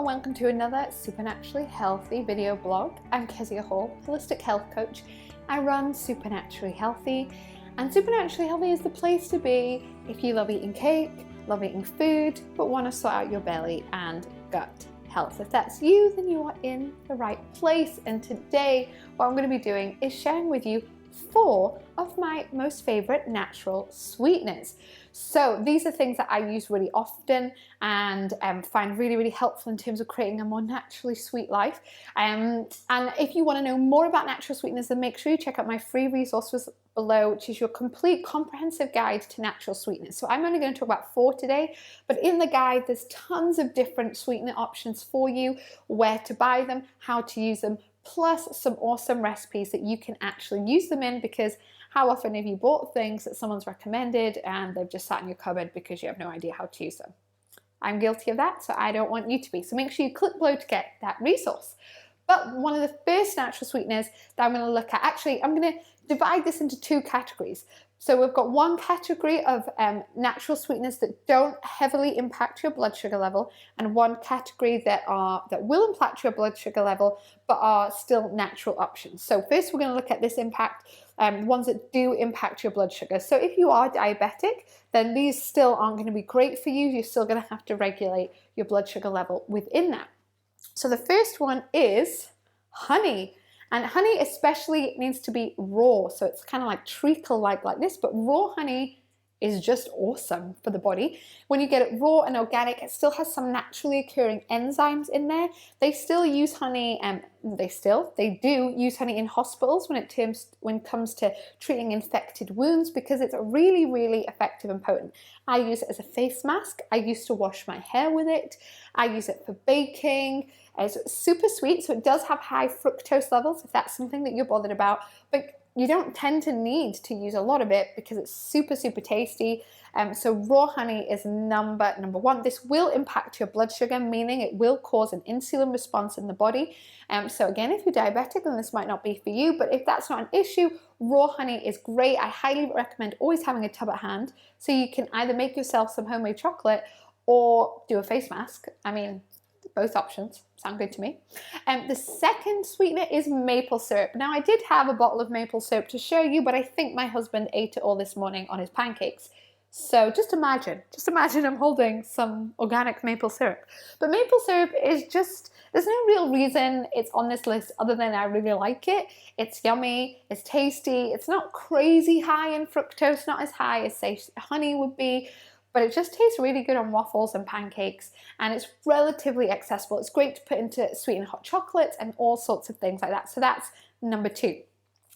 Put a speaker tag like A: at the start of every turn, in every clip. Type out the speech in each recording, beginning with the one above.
A: and welcome to another Supernaturally Healthy video blog. I'm Kezia Hall, holistic health coach. I run Supernaturally Healthy, and Supernaturally Healthy is the place to be if you love eating cake, love eating food, but want to sort out your belly and gut health. If that's you, then you are in the right place. And today, what I'm going to be doing is sharing with you 4 of my most favorite natural sweeteners. So these are things that I use really often and find really helpful in terms of creating a more naturally sweet life. And if you want to know more about natural sweeteners, then make sure you check out my free resources below, which is your complete comprehensive guide to natural sweeteners. So I'm only going to talk about 4 today, but in the guide there's tons of different sweetener options for you, where to buy them, how to use them, plus some awesome recipes that you can actually use them in, because how often have you bought things that someone's recommended and they've just sat in your cupboard because you have no idea how to use them? I'm guilty of that, so I don't want you to be. So make sure you click below to get that resource. But one of the first natural sweeteners that I'm going to look at, actually I'm going to divide this into 2 categories. So we've got one category of natural sweeteners that don't heavily impact your blood sugar level, and one category that will impact your blood sugar level but are still natural options. So first we're going to look at this impact, ones that do impact your blood sugar. So if you are diabetic, then these still aren't going to be great for you. You're still going to have to regulate your blood sugar level within that. So the first one is honey. And honey especially needs to be raw, so it's kind of like treacle like this, but raw honey is just awesome for the body. When you get it raw and organic, it still has some naturally occurring enzymes in there. They still use honey, they do use honey in hospitals when it comes to treating infected wounds, because it's really effective and potent. I use it as a face mask. I used to wash my hair with it. I use it for baking. It's super sweet, so it does have high fructose levels if that's something that you're bothered about, but you don't tend to need to use a lot of it because it's super tasty. So raw honey is number 1. This will impact your blood sugar, meaning it will cause an insulin response in the body. So again, if you're diabetic, then this might not be for you, but if that's not an issue, raw honey is great. I highly recommend always having a tub at hand, so you can either make yourself some homemade chocolate or do a face mask. I mean, both options sound good to me. The second sweetener is maple syrup. Now, I did have a bottle of maple syrup to show you, but I think my husband ate it all this morning on his pancakes. So just imagine I'm holding some organic maple syrup. But maple syrup is just, there's no real reason it's on this list other than I really like it. It's yummy, it's tasty, it's not crazy high in fructose, not as high as say honey would be, but it just tastes really good on waffles and pancakes, and it's relatively accessible. It's great to put into sweetened hot chocolates and all sorts of things like that. So that's number 2.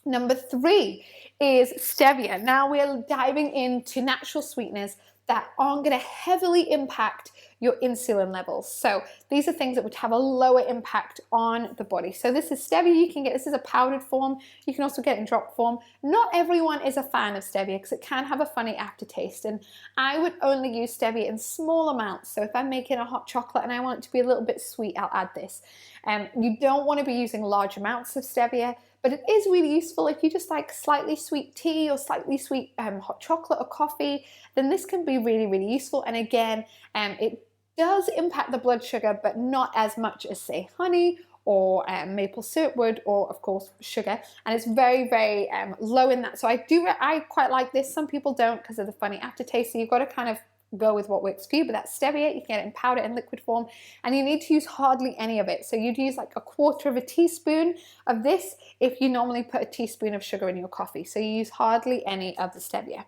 A: Number 3 is stevia. Now we're diving into natural sweeteners that aren't going to heavily impact your insulin levels. So these are things that would have a lower impact on the body. So this is stevia. You can get this as a powdered form. You can also get it in drop form. Not everyone is a fan of stevia because it can have a funny aftertaste, and I would only use stevia in small amounts. So if I'm making a hot chocolate and I want it to be a little bit sweet, I'll add this. You don't want to be using large amounts of stevia, but it is really useful if you just like slightly sweet tea or slightly sweet hot chocolate or coffee, then this can be really useful. And again, it does impact the blood sugar, but not as much as say honey or maple syrup would, or of course sugar, and it's very low in that. So I quite like this. Some people don't because of the funny aftertaste, so you've got to kind of go with what works for you. But that's stevia. You can get it in powder and liquid form, and you need to use hardly any of it. So you'd use like 1/4 teaspoon of this if you normally put a teaspoon of sugar in your coffee. So you use hardly any of the stevia.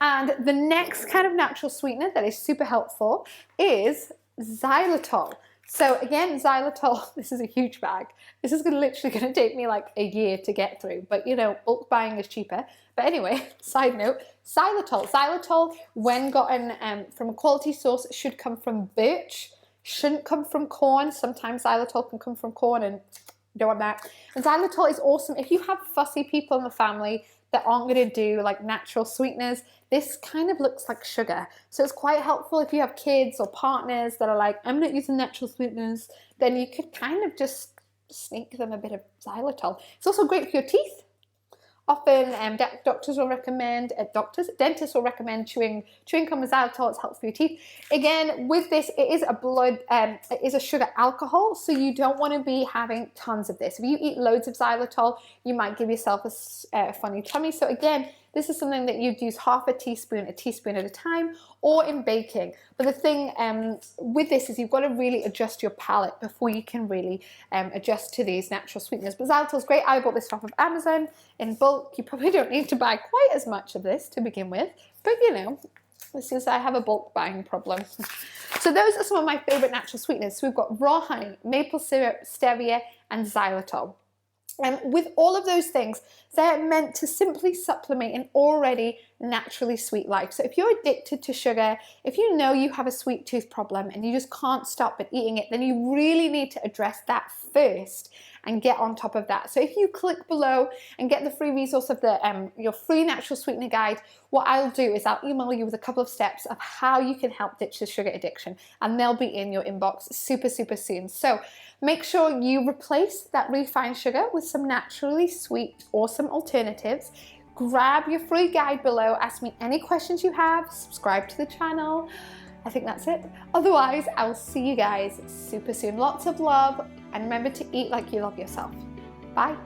A: And the next kind of natural sweetener that is super helpful is xylitol. So again, xylitol, this is a huge bag. This is literally going to take me like a year to get through, but you know, bulk buying is cheaper. But anyway, side note, xylitol. Xylitol, when gotten from a quality source, should come from birch, shouldn't come from corn. Sometimes xylitol can come from corn, and you don't want that. And xylitol is awesome if you have fussy people in the family that aren't going to do like natural sweeteners. This kind of looks like sugar, so it's quite helpful if you have kids or partners that are like, I'm not using natural sweeteners, then you could kind of just sneak them a bit of xylitol. It's also great for your teeth. Often doctors will recommend, dentists will recommend chewing gum with xylitol. It's helpful for your teeth. Again, with this, it is it is a sugar alcohol, so you don't want to be having tons of this. If you eat loads of xylitol, you might give yourself a funny tummy. So again, this is something that you'd use half a teaspoon at a time, or in baking. But the thing with this is you've got to really adjust your palate before you can really adjust to these natural sweeteners. But xylitol is great. I bought this off of Amazon in bulk. You probably don't need to buy quite as much of this to begin with, but you know, I have a bulk buying problem. So those are some of my favorite natural sweeteners. So we've got raw honey, maple syrup, stevia, and xylitol. And with all of those things, they're meant to simply supplement an already naturally sweet life. So if you're addicted to sugar, if you know you have a sweet tooth problem and you just can't stop but eating it, then you really need to address that first and get on top of that. So if you click below and get the free resource of your free natural sweetener guide, what I'll do is I'll email you with a couple of steps of how you can help ditch the sugar addiction, and they'll be in your inbox super soon. So make sure you replace that refined sugar with some naturally sweet, awesome alternatives. Grab your free guide below, ask me any questions you have, subscribe to the channel. I think that's it. Otherwise, I will see you guys super soon. Lots of love, and remember to eat like you love yourself. Bye.